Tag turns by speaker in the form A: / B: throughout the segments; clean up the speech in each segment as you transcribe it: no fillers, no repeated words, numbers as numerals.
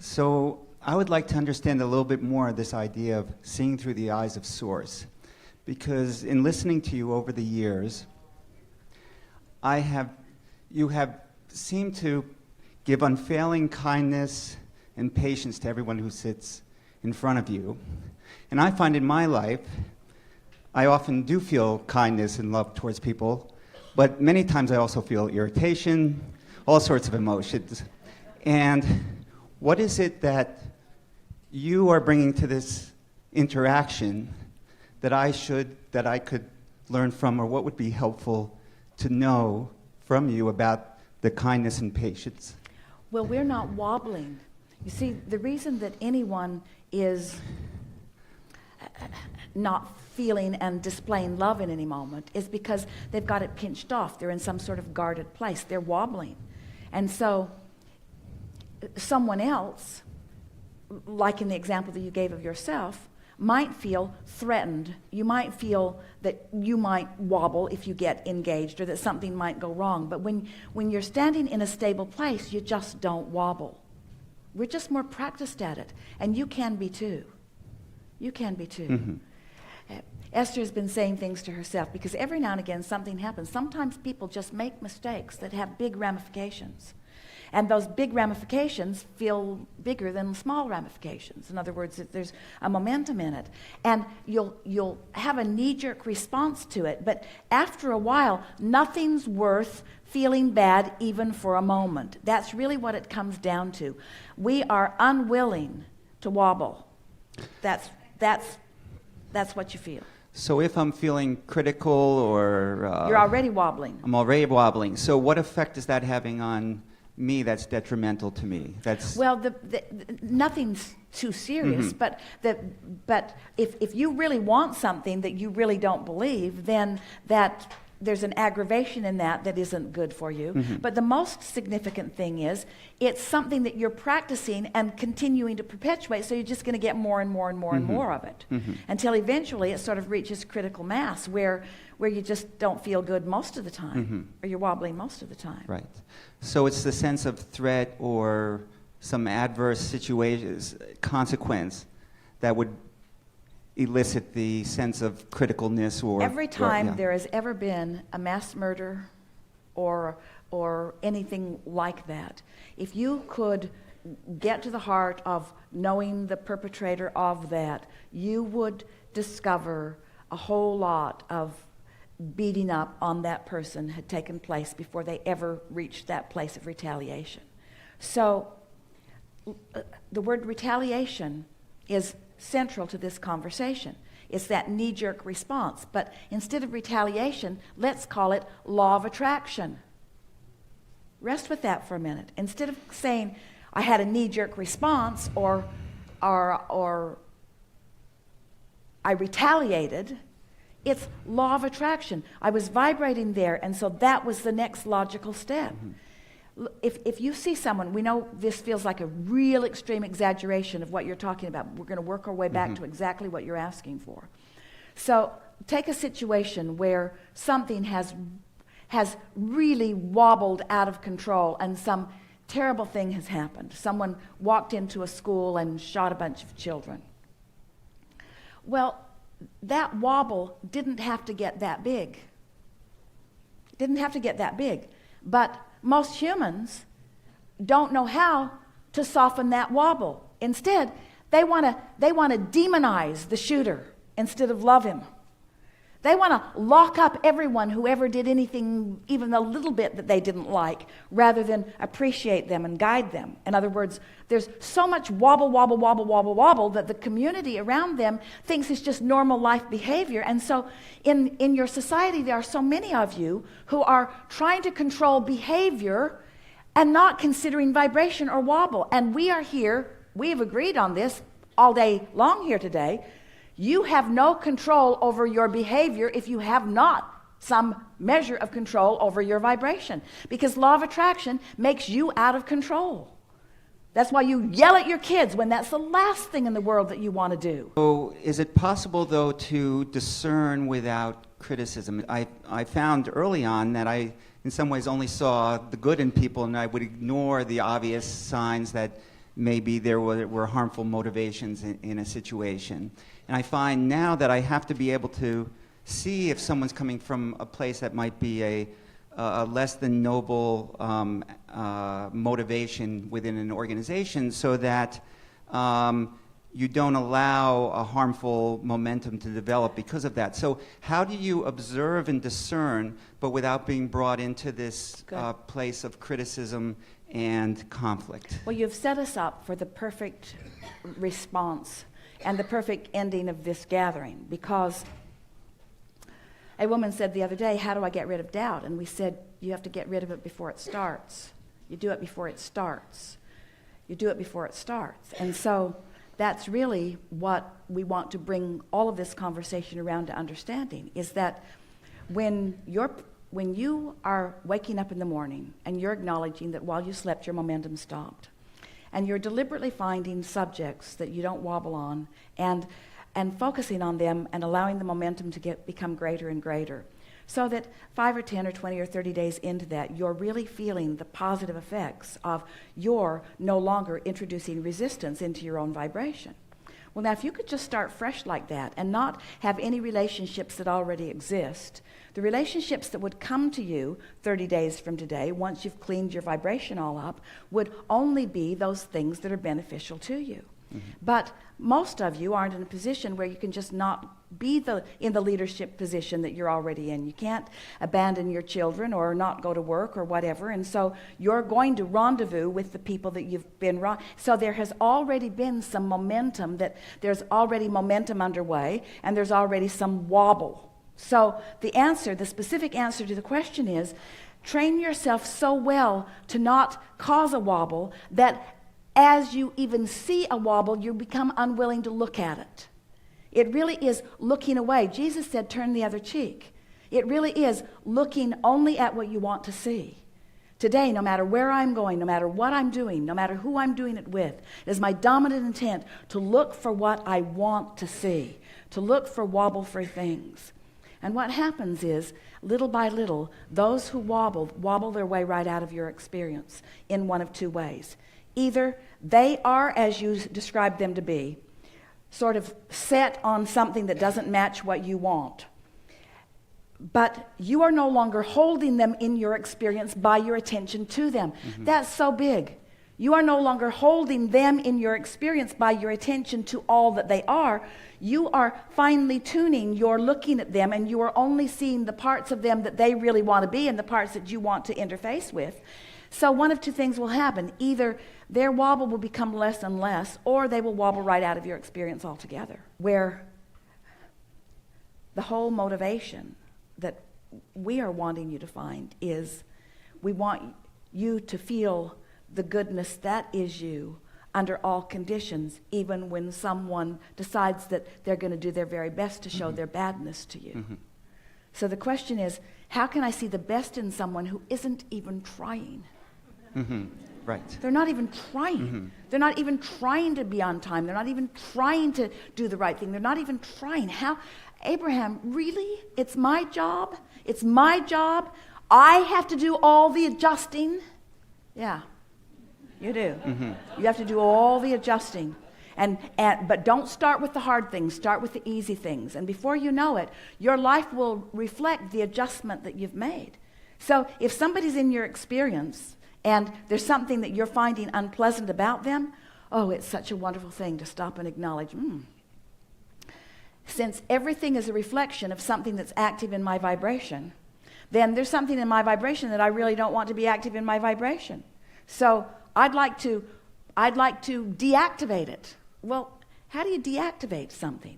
A: So I would like to understand a little bit more of this idea of seeing through the eyes of Source. Because in listening to you over the years, you have seemed to give unfailing kindness and patience to everyone who sits in front of you. And I find in my life, I often do feel kindness and love towards people, but many times I also feel irritation, all sorts of emotions. And what is it that you are bringing to this interaction that I could learn from, or what would be helpful to know from you about the kindness and patience?
B: Well, we're not wobbling. You see, the reason that anyone is not feeling and displaying love in any moment is because they've got it pinched off. They're in some sort of guarded place. They're wobbling. And so someone else, like in the example that you gave of yourself, might feel threatened. You might feel that you might wobble if you get engaged, or that something might go wrong. But when you're standing in a stable place, you just don't wobble. We're just more practiced at it. And you can be too. You can be too.
A: Mm-hmm.
B: Esther's been saying things to herself because every now and again something happens. Sometimes people just make mistakes that have big ramifications. And those big ramifications feel bigger than small ramifications. In other words, there's a momentum in it. And you'll have a knee-jerk response to it, but after a while, nothing's worth feeling bad even for a moment. That's really what it comes down to. We are unwilling to wobble. That's what you feel.
A: So if I'm feeling critical or...
B: You're already wobbling.
A: I'm already wobbling. So what effect is that having on me that's detrimental to me?
B: Well, nothing's too serious,
A: Mm-hmm.
B: but if you really want something that you really don't believe, then that there's an aggravation in that isn't good for you.
A: Mm-hmm.
B: But the most significant thing is it's something that you're practicing and continuing to perpetuate, so you're just going to get more and more and more
A: Mm-hmm.
B: and more of it
A: Mm-hmm.
B: until eventually it sort of reaches critical mass where you just don't feel good most of the time,
A: Mm-hmm.
B: or you're wobbling most of the time.
A: Right. So it's the sense of threat or some adverse situations, consequence, that would elicit the sense of criticalness or...
B: Every time
A: yeah.
B: there has ever been a mass murder or anything like that, if you could get to the heart of knowing the perpetrator of that, you would discover a whole lot of beating up on that person had taken place before they ever reached that place of retaliation. So the word retaliation is central to this conversation. It's that knee-jerk response. But instead of retaliation, let's call it law of attraction. Rest with that for a minute. Instead of saying, I had a knee-jerk response or I retaliated, it's law of attraction. I was vibrating there, and so that was the next logical step.
A: Mm-hmm.
B: If you see someone, we know this feels like a real extreme exaggeration of what you're talking about. We're going to work our way back to exactly what you're asking for. So take a situation where something has really wobbled out of control and some terrible thing has happened. Someone walked into a school and shot a bunch of children. Well, that wobble didn't have to get that big. It didn't have to get that big. But most humans don't know how to soften that wobble. Instead, they want to demonize the shooter instead of love him. They want to lock up everyone who ever did anything even a little bit that they didn't like, rather than appreciate them and guide them. In other words, there's so much wobble that the community around them thinks is just normal life behavior. And so in your society, there are so many of you who are trying to control behavior and not considering vibration or wobble. And we are here, we have agreed on this all day long here today. You have no control over your behavior if you have not some measure of control over your vibration, because law of attraction makes you out of control. That's why you yell at your kids when that's the last thing in the world that you want to do.
A: So is it possible, though, to discern without criticism? I found early on that I, in some ways, only saw the good in people, and I would ignore the obvious signs that maybe there were harmful motivations in a situation. And I find now that I have to be able to see if someone's coming from a place that might be a less than noble motivation within an organization, so that you don't allow a harmful momentum to develop because of that. So how do you observe and discern, but without being brought into this place of criticism and conflict?
B: Well, you've set us up for the perfect response and the perfect ending of this gathering, because a woman said the other day, how do I get rid of doubt? And we said, you have to get rid of it before it starts. You do it before it starts. You do it before it starts. And so that's really what we want to bring all of this conversation around to understanding, is that when you are waking up in the morning and you're acknowledging that while you slept your momentum stopped, and you're deliberately finding subjects that you don't wobble on and focusing on them and allowing the momentum to become greater and greater, so that 5 or 10 or 20 or 30 days into that, you're really feeling the positive effects of your no longer introducing resistance into your own vibration. Well, now, if you could just start fresh like that and not have any relationships that already exist, the relationships that would come to you 30 days from today, once you've cleaned your vibration all up, would only be those things that are beneficial to you. Mm-hmm. But most of you aren't in a position where you can just not be in the leadership position that you're already in. You can't abandon your children or not go to work or whatever, and so you're going to rendezvous with the people that you've been so there has already been some momentum, that there's already momentum underway, and there's already some wobble. So the specific answer to the question is, train yourself so well to not cause a wobble that as you even see a wobble, you become unwilling to look at it. It really is looking away. Jesus said, turn the other cheek. It really is looking only at what you want to see. Today, no matter where I'm going, no matter what I'm doing, no matter who I'm doing it with, it is my dominant intent to look for what I want to see, to look for wobble-free things. And what happens is, little by little, those who wobble their way right out of your experience in one of two ways. Either they are, as you described them to be, sort of set on something that doesn't match what you want, but you are no longer holding them in your experience by your attention to them. Mm-hmm. That's so big. You are no longer holding them in your experience by your attention to all that they are. You are finely tuning, you're looking at them, and you are only seeing the parts of them that they really want to be and the parts that you want to interface with. So one of two things will happen. Either their wobble will become less and less, or they will wobble right out of your experience altogether. Where the whole motivation that we are wanting you to find is, we want you to feel the goodness that is you under all conditions, even when someone decides that they're going to do their very best to show mm-hmm. their badness to you. Mm-hmm. So the question is, how can I see the best in someone who isn't even trying?
A: Mm-hmm. Right.
B: They're not even trying. Mm-hmm. They're not even trying to be on time. They're not even trying to do the right thing. They're not even trying. How, Abraham, really? It's my job? It's my job? I have to do all the adjusting? Yeah, you do. Mm-hmm. You have to do all the adjusting. But don't start with the hard things. Start with the easy things. And before you know it, your life will reflect the adjustment that you've made. So if somebody's in your experience and there's something that you're finding unpleasant about them, oh, it's such a wonderful thing to stop and acknowledge, since everything is a reflection of something that's active in my vibration, then there's something in my vibration that I really don't want to be active in my vibration. So I'd like to deactivate it. Well, how do you deactivate something?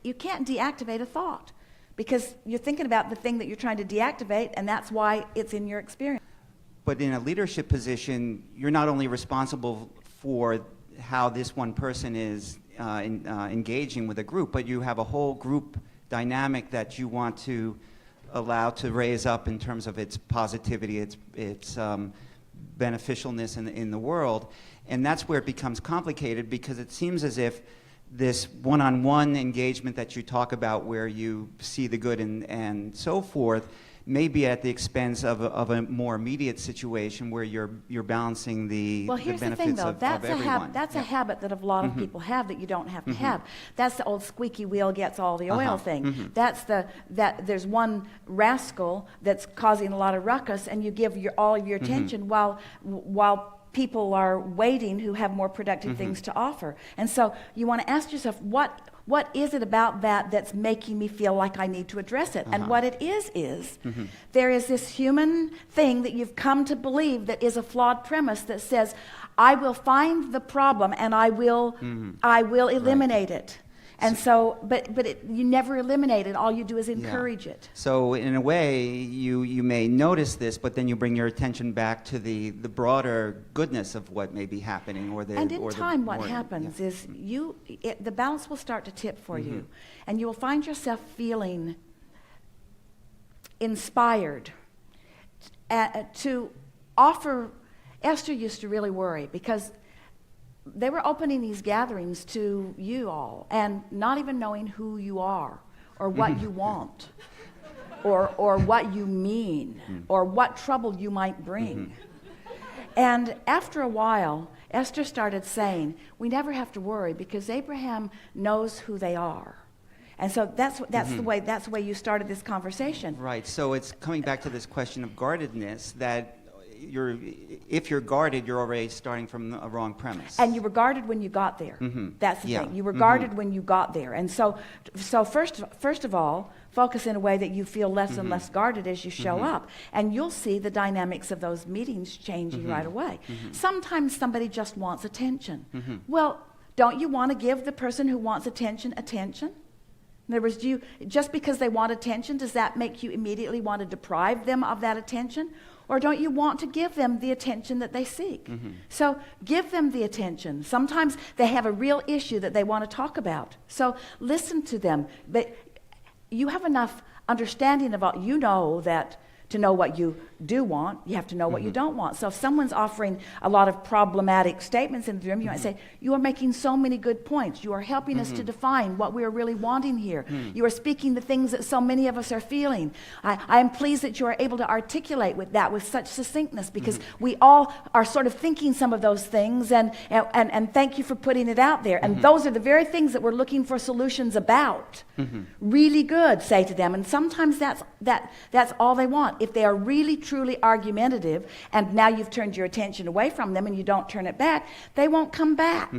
B: You can't deactivate a thought, because you're thinking about the thing that you're trying to deactivate, and that's why it's in your experience.
A: But in a leadership position, you're not only responsible for how this one person is engaging with a group, but you have a whole group dynamic that you want to allow to raise up in terms of its positivity, its beneficialness in the world. And that's where it becomes complicated, because it seems as if this one-on-one engagement that you talk about, where you see the good and so forth, maybe at the expense of a more immediate situation where you're balancing the
B: Well, here's the
A: benefits
B: thing, though.
A: of
B: That's
A: everyone.
B: a habit that a lot of people have that you don't have to have. That's the old squeaky wheel gets all the oil thing. That's that there's one rascal that's causing a lot of ruckus, and you give all of your attention while people are waiting who have more productive things to offer. And so you want to ask yourself, what is it about that that's making me feel like I need to address it? And what it is there is this human thing that you've come to believe that is a flawed premise that says, I will find the problem and I will eliminate it. And so, you never eliminate it. All you do is encourage it.
A: So in a way, you may notice this, but then you bring your attention back to the broader goodness of what may be happening, what
B: happens is the balance will start to tip for you, and you will find yourself feeling inspired to offer. Esther used to really worry because they were opening these gatherings to you all and not even knowing who you are or what you want or what you mean or what trouble you might bring. And after a while, Esther started saying, we never have to worry because Abraham knows who they are. And so that's the way you started this conversation.
A: Right. So it's coming back to this question of guardedness that if you're guarded, you're already starting from a wrong premise.
B: And you were guarded when you got there. That's the thing. You were guarded when you got there. And so first of all, focus in a way that you feel less and less guarded as you show up. And you'll see the dynamics of those meetings changing right away. Sometimes somebody just wants attention. Well, don't you want to give the person who wants attention attention? In other words, just because they want attention, does that make you immediately want to deprive them of that attention? Or don't you want to give them the attention that they seek? So give them the attention. Sometimes they have a real issue that they want to talk about. So listen to them. But you have enough understanding about, that to know what you do want, you have to know what you don't want. So if someone's offering a lot of problematic statements in the room, you might say, you are making so many good points. You are helping us to define what we are really wanting here. You are speaking the things that so many of us are feeling. I am pleased that you are able to articulate with such succinctness because we all are sort of thinking some of those things and thank you for putting it out there. And those are the very things that we're looking for solutions about. Really good, say to them. And sometimes that's all they want. If they are really, truly argumentative, and now you've turned your attention away from them and you don't turn it back, they won't come back.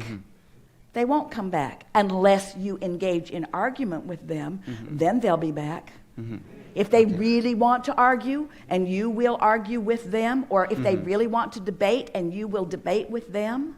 B: They won't come back unless you engage in argument with them. Then they'll be back. If they really want to argue, and you will argue with them, or if they really want to debate, and you will debate with them,